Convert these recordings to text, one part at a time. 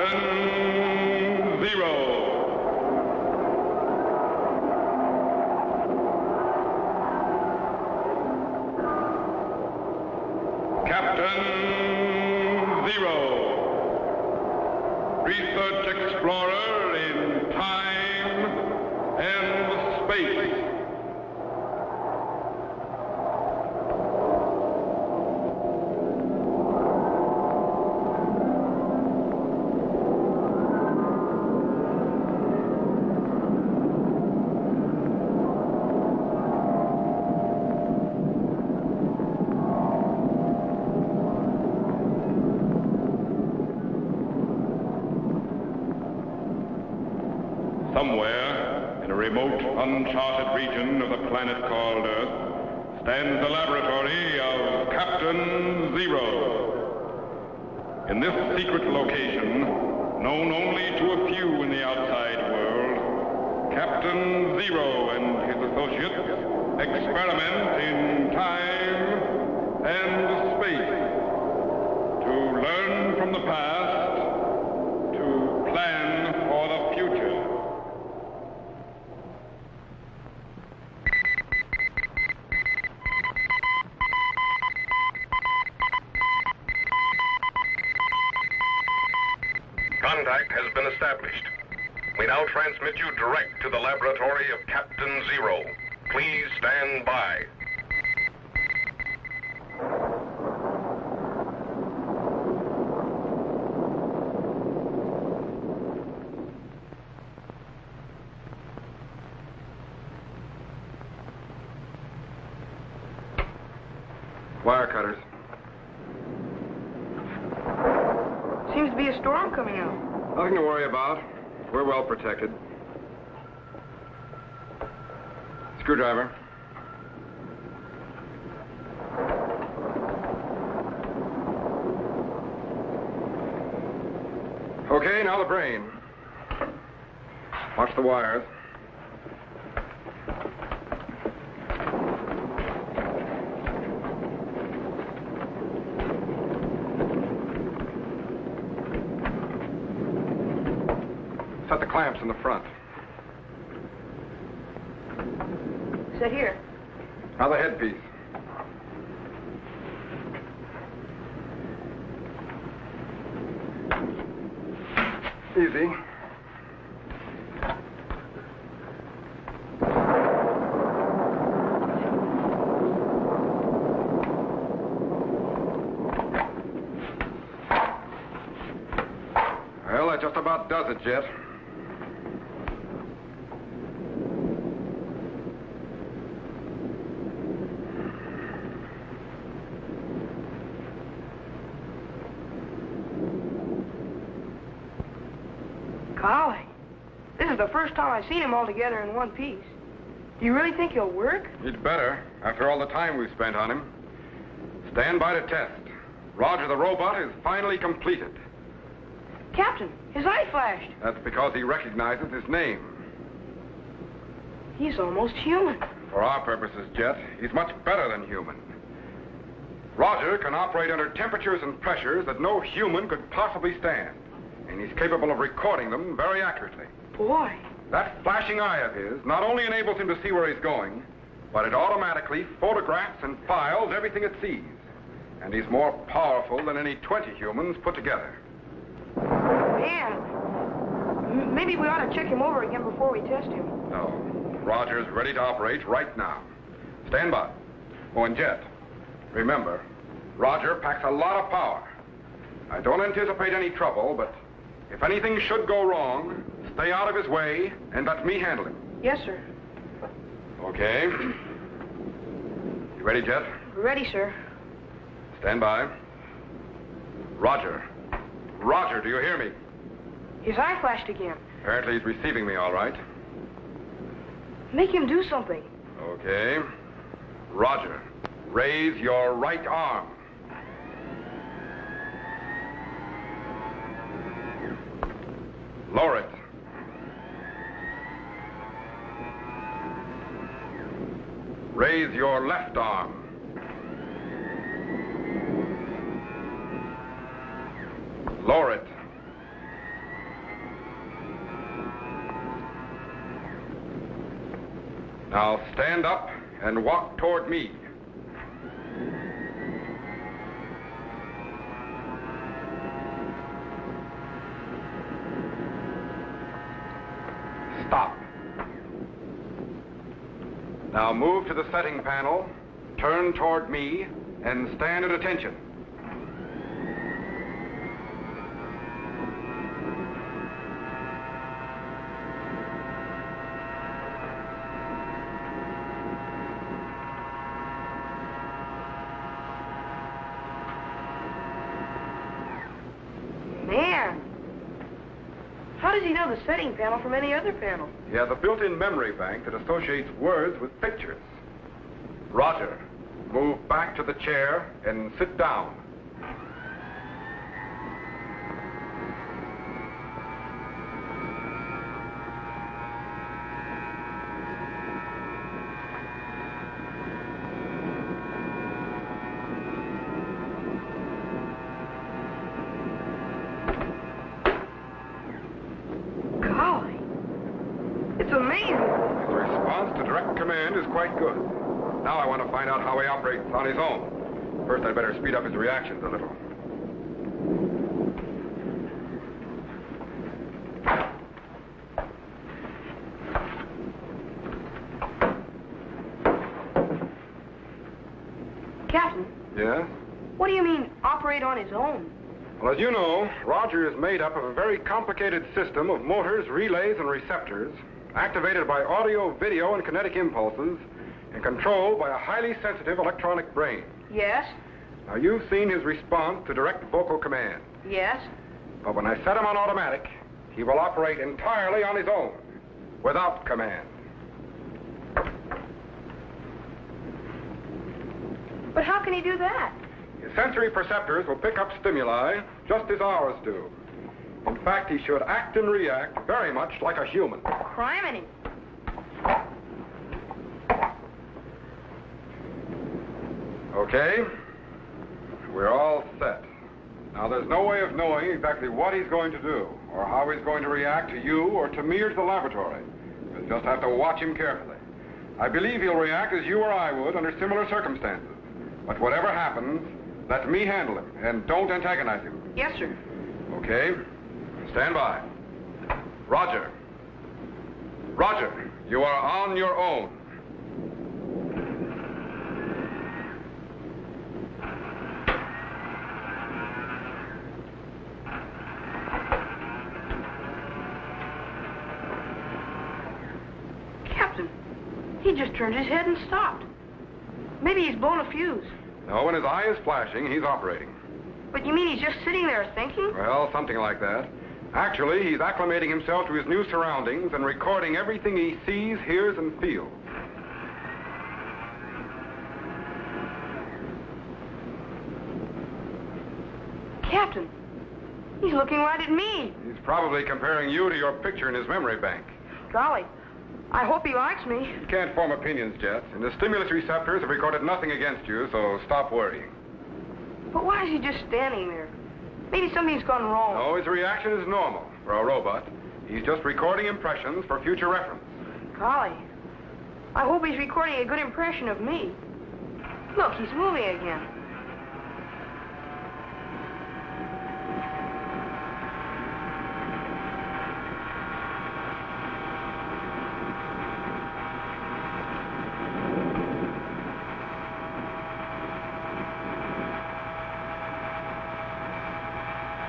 Captain Zero. Captain Zero, research explorer in time and space. Somewhere in a remote, uncharted region of the planet called Earth stands the laboratory of Captain Zero. In this secret location, known only to a few in the outside world, Captain Zero and his associates experiment in time and space to learn from the past, to plan for the future. Contact has been established. We now transmit you direct to the laboratory of Captain Zero. Please stand by. Wire cutters. Seems to be a storm coming out. Nothing to worry about. We're well protected. Screwdriver. Okay, now the brain. Watch the wires. Set the clamps in the front. Set here. Now the headpiece. Easy. Well, that just about does it, Jet. Golly, this is the first time I've seen him all together in one piece. Do you really think he'll work? He'd better, after all the time we've spent on him. Stand by to test. Roger the robot is finally completed. Captain, his eye flashed. That's because he recognizes his name. He's almost human. For our purposes, Jet, he's much better than human. Roger can operate under temperatures and pressures that no human could possibly stand. And he's capable of recording them very accurately. Boy. That flashing eye of his not only enables him to see where he's going, but it automatically photographs and files everything it sees. And he's more powerful than any 20 humans put together. Man, maybe we ought to check him over again before we test him. No. Roger's ready to operate right now. Stand by. Oh, and Jet, remember, Roger packs a lot of power. I don't anticipate any trouble, but if anything should go wrong, stay out of his way and let me handle him. Yes, sir. Okay. You ready, Jet? Ready, sir. Stand by. Roger. Roger, do you hear me? His eye flashed again. Apparently he's receiving me all right. Make him do something. Okay. Roger, raise your right arm. Lower it. Raise your left arm. Lower it. Now stand up and walk toward me. Stop. Now move to the setting panel, turn toward me, and stand at attention. Man, how does he know the setting panel from any other panel? He has a built-in memory bank that associates words with pictures. Roger, move back to the chair and sit down. Golly, it's amazing. His response to direct command is quite good. Now I want to find out how he operates on his own. First, I'd better speed up his reactions a little. Captain, Yes? what do you mean, operate on his own? Well, as you know, Roger is made up of a very complicated system of motors, relays, and receptors, activated by audio, video, and kinetic impulses, and controlled by a highly sensitive electronic brain. Yes, Now, you've seen his response to direct vocal command. yes. But when I set him on automatic, he will operate entirely on his own, without command. But how can he do that? His sensory perceptors will pick up stimuli just as ours do. In fact, he should act and react very much like a human. Criminy. Okay? We're all set. Now, there's no way of knowing exactly what he's going to do, or how he's going to react to you or to me or to the laboratory. You'll just have to watch him carefully. I believe he'll react as you or I would under similar circumstances. But whatever happens, let me handle him, and don't antagonize him. Yes, sir. Okay? Stand by. Roger. Roger, you are on your own. Captain, he just turned his head and stopped. Maybe he's blown a fuse. No, when his eye is flashing, he's operating. But you mean he's just sitting there thinking? Well, something like that. Actually, he's acclimating himself to his new surroundings and recording everything he sees, hears, and feels. Captain, he's looking right at me. He's probably comparing you to your picture in his memory bank. Golly, I hope he likes me. You can't form opinions, Jess, and the stimulus receptors have recorded nothing against you, so stop worrying. But why is he just standing there? Maybe something's gone wrong. No, his reaction is normal for a robot. He's just recording impressions for future reference. Golly, I hope he's recording a good impression of me. Look, he's moving again.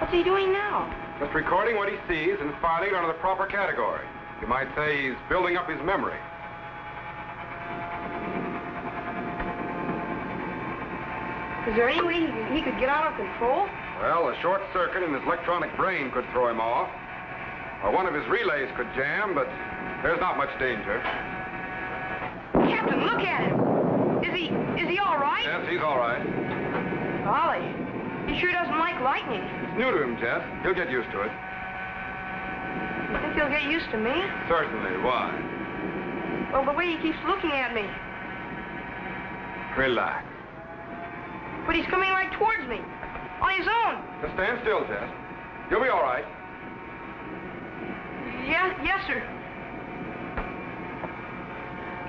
What's he doing now? Just recording what he sees and filing it under the proper category. You might say he's building up his memory. Is there any way he could get out of control? Well, a short circuit in his electronic brain could throw him off. Or one of his relays could jam, but there's not much danger. Captain, look at him. Is he all right? Yes, he's all right. Golly, he sure doesn't like lightning. It's new to him, Jess. He'll get used to it. You think he'll get used to me? Certainly. Why? Well, the way he keeps looking at me. Relax. But he's coming right towards me. On his own. Just stand still, Jess. You'll be all right. Yes, sir.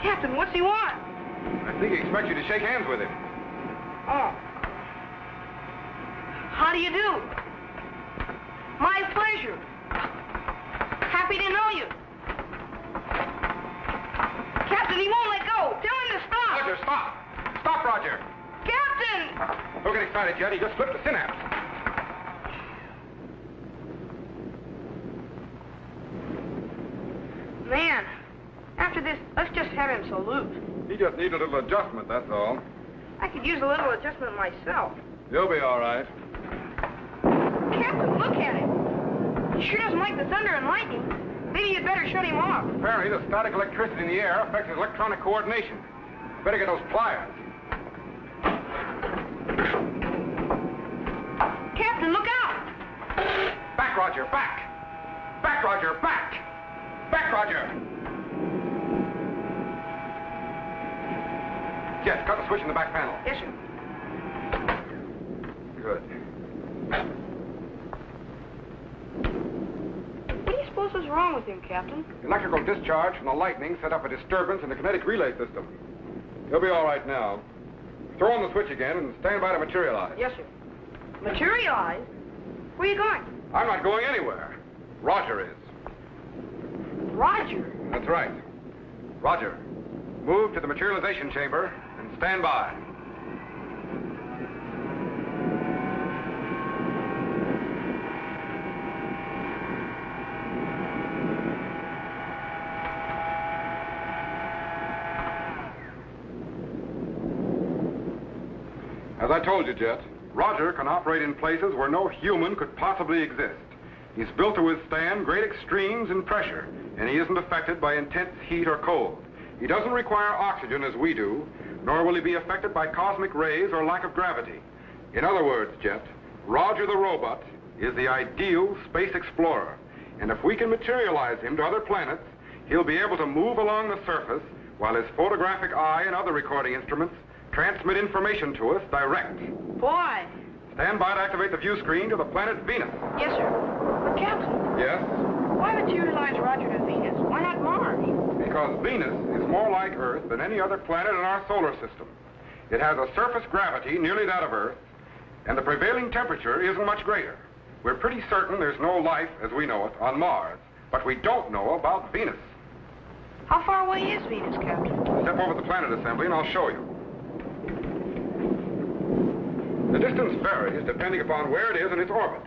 Captain, what's he want? I think he expects you to shake hands with him. Oh. How do you do? My pleasure. Happy to know you. Captain, he won't let go. Tell him to stop. Roger, stop. Stop, Roger. Captain! Don't get excited, Jet. He just slipped a synapse. Man, after this, let's just have him salute. He just needs a little adjustment, that's all. I could use a little adjustment myself. You'll be all right. Captain, look at him. He sure doesn't like the thunder and lightning. Maybe you'd better shut him off. Apparently, the static electricity in the air affects his electronic coordination. Better get those pliers. Captain, look out! Back, Roger, back! Back, Roger, back! Back, Roger! Jet, cut the switch in the back panel. Yes, sir. Good. What do you suppose was wrong with him, Captain? Electrical discharge from the lightning set up a disturbance in the kinetic relay system. He'll be all right now. Throw on the switch again and stand by to materialize. Yes, sir. Materialize? Where are you going? I'm not going anywhere. Roger is. Roger? That's right. Roger, move to the materialization chamber and stand by. As I told you, Jet, Roger can operate in places where no human could possibly exist. He's built to withstand great extremes in pressure, and he isn't affected by intense heat or cold. He doesn't require oxygen as we do, nor will he be affected by cosmic rays or lack of gravity. In other words, Jet, Roger the robot is the ideal space explorer, and if we can materialize him to other planets, he'll be able to move along the surface while his photographic eye and other recording instruments transmit information to us direct. Boy. Stand by to activate the view screen to the planet Venus. Yes, sir. But, Captain, Yes? why materialize Roger to Venus? Why not Mars? Because Venus is more like Earth than any other planet in our solar system. It has a surface gravity nearly that of Earth, and the prevailing temperature isn't much greater. We're pretty certain there's no life, as we know it, on Mars, but we don't know about Venus. How far away is Venus, Captain? Step over the planet assembly and I'll show you. The distance varies depending upon where it is in its orbit.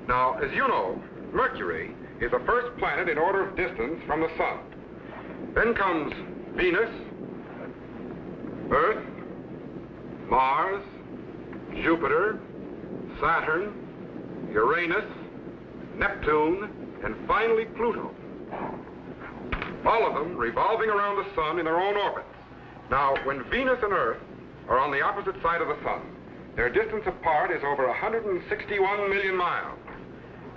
Now, as you know, Mercury is the first planet in order of distance from the Sun. Then comes Venus, Earth, Mars, Jupiter, Saturn, Uranus, Neptune, and finally Pluto. All of them revolving around the Sun in their own orbits. Now, when Venus and Earth are on the opposite side of the Sun, their distance apart is over 161 million miles.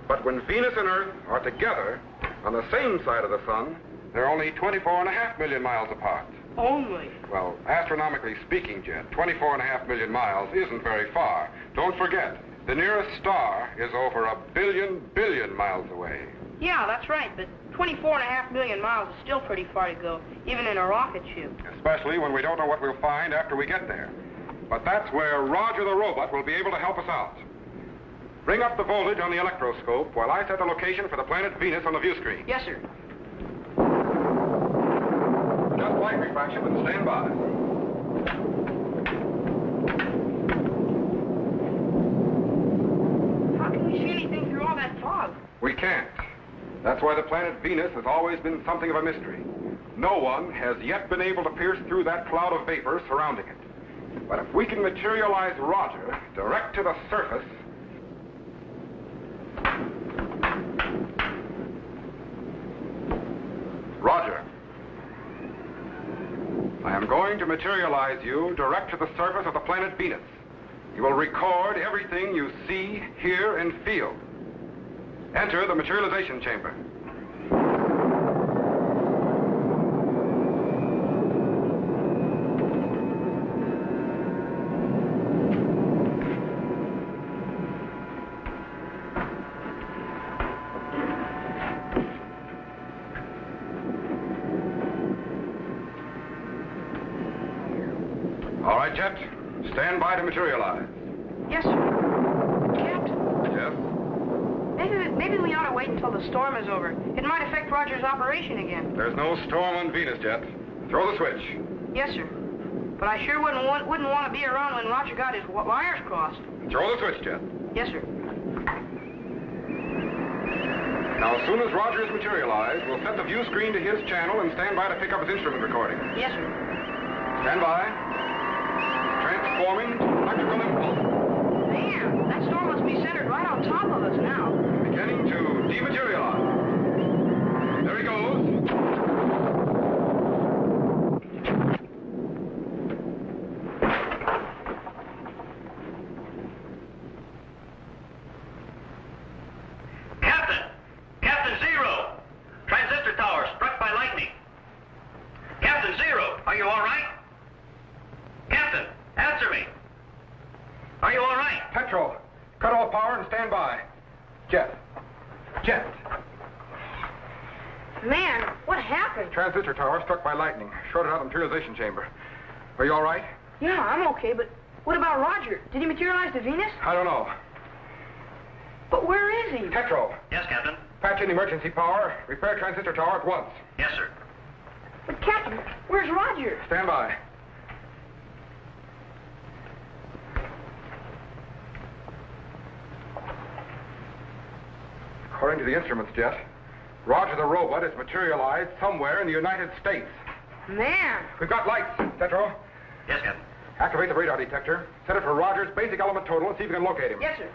But when Venus and Earth are together on the same side of the Sun, they're only 24.5 million miles apart. Only? Well, astronomically speaking, Jet, 24.5 million miles isn't very far. Don't forget, the nearest star is over 1 billion miles away. Yeah, that's right, but 24.5 million miles is still pretty far to go, even in a rocket ship. Especially when we don't know what we'll find after we get there. But that's where Roger the robot will be able to help us out. Bring up the voltage on the electroscope while I set the location for the planet Venus on the view screen. Yes, sir. Just light refraction, but stand by. How can we see anything through all that fog? We can't. That's why the planet Venus has always been something of a mystery. No one has yet been able to pierce through that cloud of vapor surrounding it. But if we can materialize Roger direct to the surface... Roger. I am going to materialize you direct to the surface of the planet Venus. You will record everything you see, hear, and feel. Enter the materialization chamber. Jet. Stand by to materialize. Yes, sir. Captain, Yes? maybe we ought to wait until the storm is over. It might affect Roger's operation again. There's no storm on Venus, Jet. Throw the switch. Yes, sir. But I sure wouldn't want to be around when Roger got his wires crossed. Throw the switch, Jet. Yes, sir. Now, as soon as Roger is materialized, we'll set the view screen to his channel and stand by to pick up his instrument recording. Yes, sir. Stand by. Transforming to electrical impulse. Man, that storm must be centered right on top of us now. Beginning to dematerialize. There he goes. Captain Zero! Transistor tower struck by lightning. Captain Zero, are you all right? Captain, answer me. Are you all right? Petro, cut all power and stand by. Jet. Jet. Man, what happened? Transistor tower struck by lightning. Shorted out the materialization chamber. Are you all right? Yeah, I'm okay, but what about Roger? Did he materialize to Venus? I don't know. But where is he? Petro, Yes, Captain. patch in emergency power. Repair transistor tower at once. Yes, sir. But Captain, where's Roger? Stand by. According to the instruments, Jet, Roger the robot is materialized somewhere in the United States. Man, We've got lights, Petro. Yes, Captain. Activate the radar detector. Set it for Roger's basic element total and see if you can locate him. yes, sir.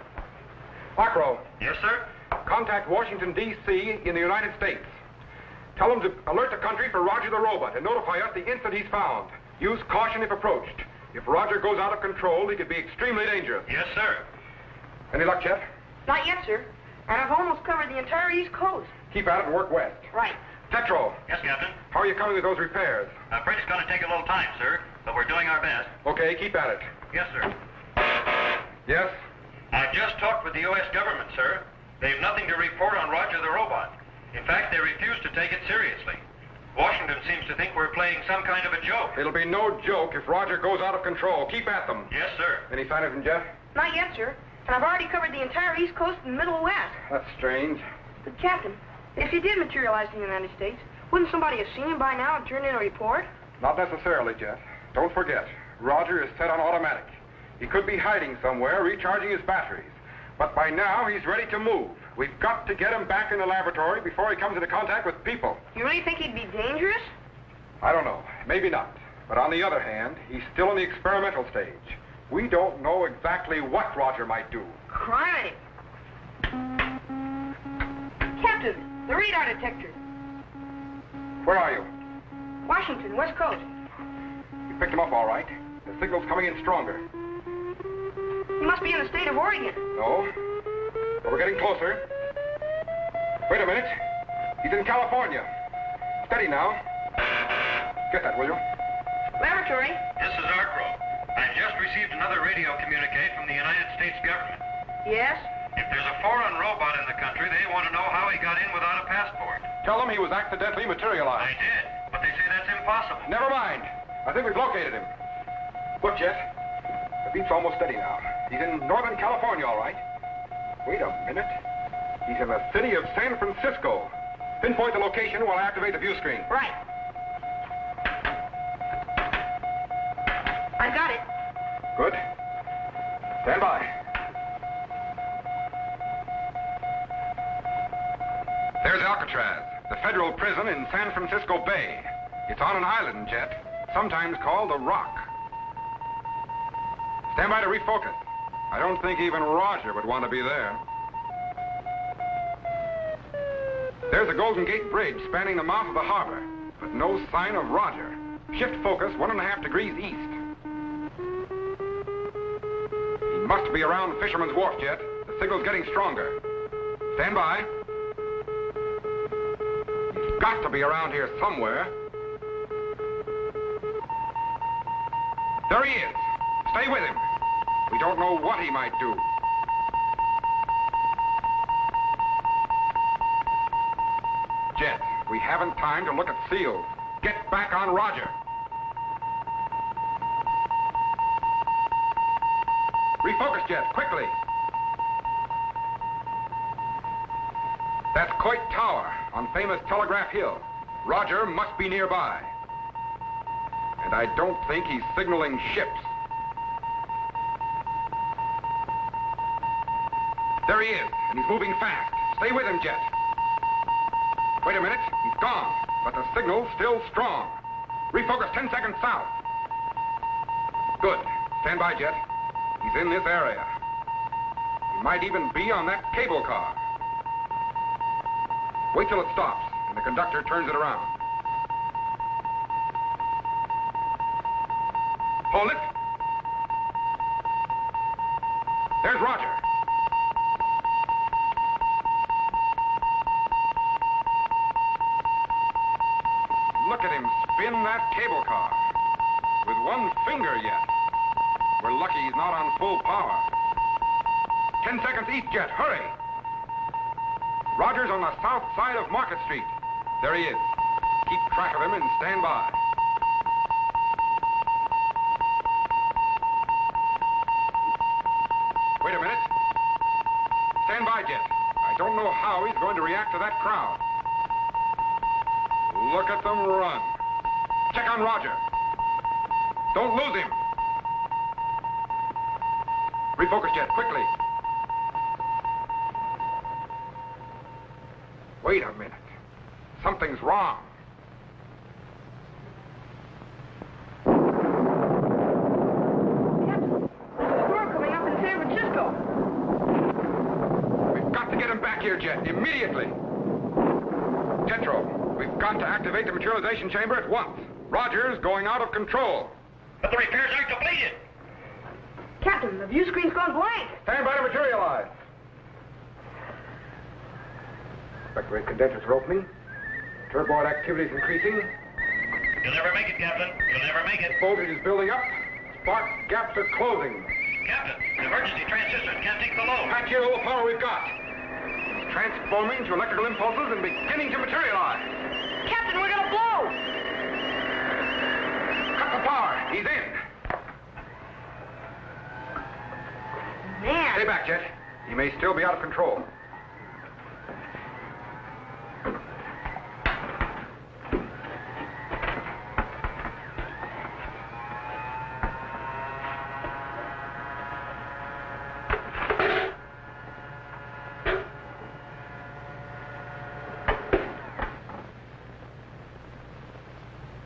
Acro, Yes, sir. contact Washington, D.C. in the United States. Tell them to alert the country for Roger the robot and notify us the instant he's found. Use caution if approached. If Roger goes out of control, he could be extremely dangerous. Yes, sir. Any luck, Jet? Not yet, sir. And I've almost covered the entire East Coast. Keep at it and work west. Right. Petro, Yes, Captain. how are you coming with those repairs? I'm afraid it's going to take a little time, sir, but we're doing our best. Okay, keep at it. Yes, sir. Yes? I've just talked with the U.S. government, sir. They've nothing to report on Roger the robot. In fact, they refuse to take it seriously. Washington seems to think we're playing some kind of a joke. It'll be no joke if Roger goes out of control. Keep at them. Yes, sir. Any sign of him, Jeff? Not yet, sir. And I've already covered the entire East Coast and Middle West. That's strange. But, Captain, if he did materialize in the United States, wouldn't somebody have seen him by now and turned in a report? Not necessarily, Jeff. Don't forget, Roger is set on automatic. He could be hiding somewhere, recharging his batteries. But by now, he's ready to move. We've got to get him back in the laboratory before he comes into contact with people. You really think he'd be dangerous? I don't know. Maybe not. But on the other hand, he's still in the experimental stage. We don't know exactly what Roger might do. Criminy. Captain, the radar detector. Where are you? Washington, West Coast. You picked him up all right. The signal's coming in stronger. He must be in the state of Oregon. No? But we're getting closer. Wait a minute. He's in California. Steady now. Get that, will you? Laboratory. This is Arcro. I just received another radio communique from the United States government. Yes? If there's a foreign robot in the country, they want to know how he got in without a passport. Tell him he was accidentally I materialized. did, but they say that's impossible. Never mind. I think we've located him. Look, Jet. The beat's almost steady now. He's in Northern California, all right. Wait a minute. He's in the city of San Francisco. Pinpoint the location while I activate the view screen. Right. I've got it. Good. Stand by. There's Alcatraz, the federal prison in San Francisco Bay. It's on an island, Jet, sometimes called the Rock. Stand by to refocus. I don't think even Roger would want to be there. There's the Golden Gate Bridge spanning the mouth of the harbor, but no sign of Roger. Shift focus 1.5 degrees east. He must be around Fisherman's Wharf, Jet. The signal's getting stronger. Stand by. He's got to be around here somewhere. There he is. Stay with him. We don't know what he might do. Jet, we haven't time to look at seals. Get back on Roger. Refocus, Jet, quickly. That's Coit Tower on famous Telegraph Hill. Roger must be nearby. And I don't think he's signaling ships. There he is, and he's moving fast. Stay with him, Jet. Wait a minute, he's gone, but the signal's still strong. Refocus 10 seconds south. Good. Stand by, Jet. He's in this area. He might even be on that cable car. Wait till it stops, and the conductor turns it around. Hold it. There's Roger. Look at him spin that cable car. With one finger yet. We're lucky he's not on full power. 10 seconds each, Jet. Hurry. Roger's on the south side of Market Street. There he is. Keep track of him and stand by. Wait a minute. Stand by, Jet. I don't know how he's going to react to that crowd. Look at them run. Check on Roger. Don't lose him. Refocus, Jet, quickly. Wait a minute. Something's wrong. Captain, there's a storm coming up in San Francisco. We've got to get him back here, Jet, immediately. Jetro, we've got to activate the materialization chamber at once. Roger's going out of control. But the repairs aren't completed. Captain, the view screen's gone blank. Stand by to materialize. Vector rate condensers are opening. Turboid activity is increasing. You'll never make it, Captain. You'll never make it. Voltage is building up. Spark gaps are closing. Captain, the emergency transistors can't take the load. Patch in all the power we've got. It's transforming to electrical impulses and beginning to materialize. Captain, we're gonna blow! Cut the power. He's in. Man. Stay back, Jet. He may still be out of control.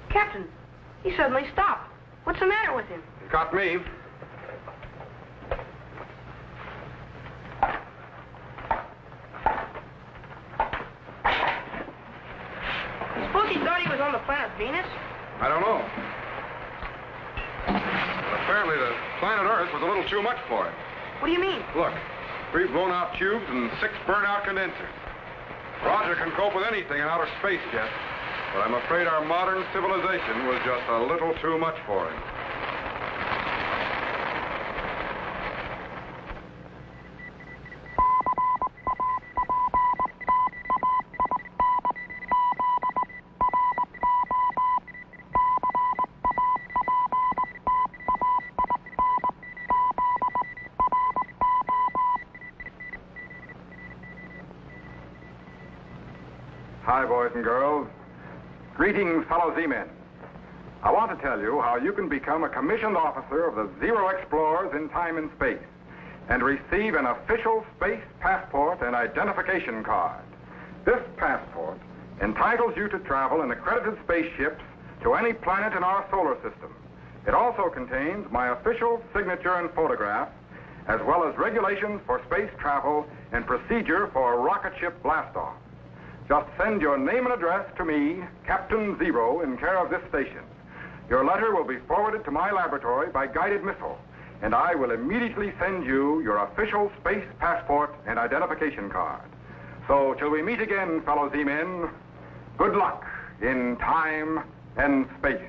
Captain, he suddenly stopped. What's the matter with him? He got me. Suppose he thought he was on the planet Venus? I don't know. Apparently the planet Earth was a little too much for him. What do you mean? Look, 3 blown-out tubes and 6 burned-out condensers. Roger can cope with anything in outer space, Jet. But I'm afraid our modern civilization was just a little too much for him. Hi, boys and girls. Greetings, fellow Z-men. I want to tell you how you can become a commissioned officer of the Zero Explorers in time and space and receive an official space passport and identification card. This passport entitles you to travel in accredited spaceships to any planet in our solar system. It also contains my official signature and photograph, as well as regulations for space travel and procedure for rocket ship blastoff. Just send your name and address to me, Captain Zero, in care of this station. Your letter will be forwarded to my laboratory by guided missile, and I will immediately send you your official space passport and identification card. So, till we meet again, fellow Z-men, good luck in time and space.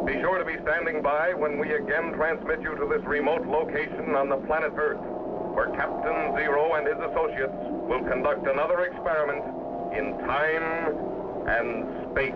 Be sure to be standing by when we again transmit you to this remote location on the planet Earth, where Captain Zero and his associates will conduct another experiment in time and space.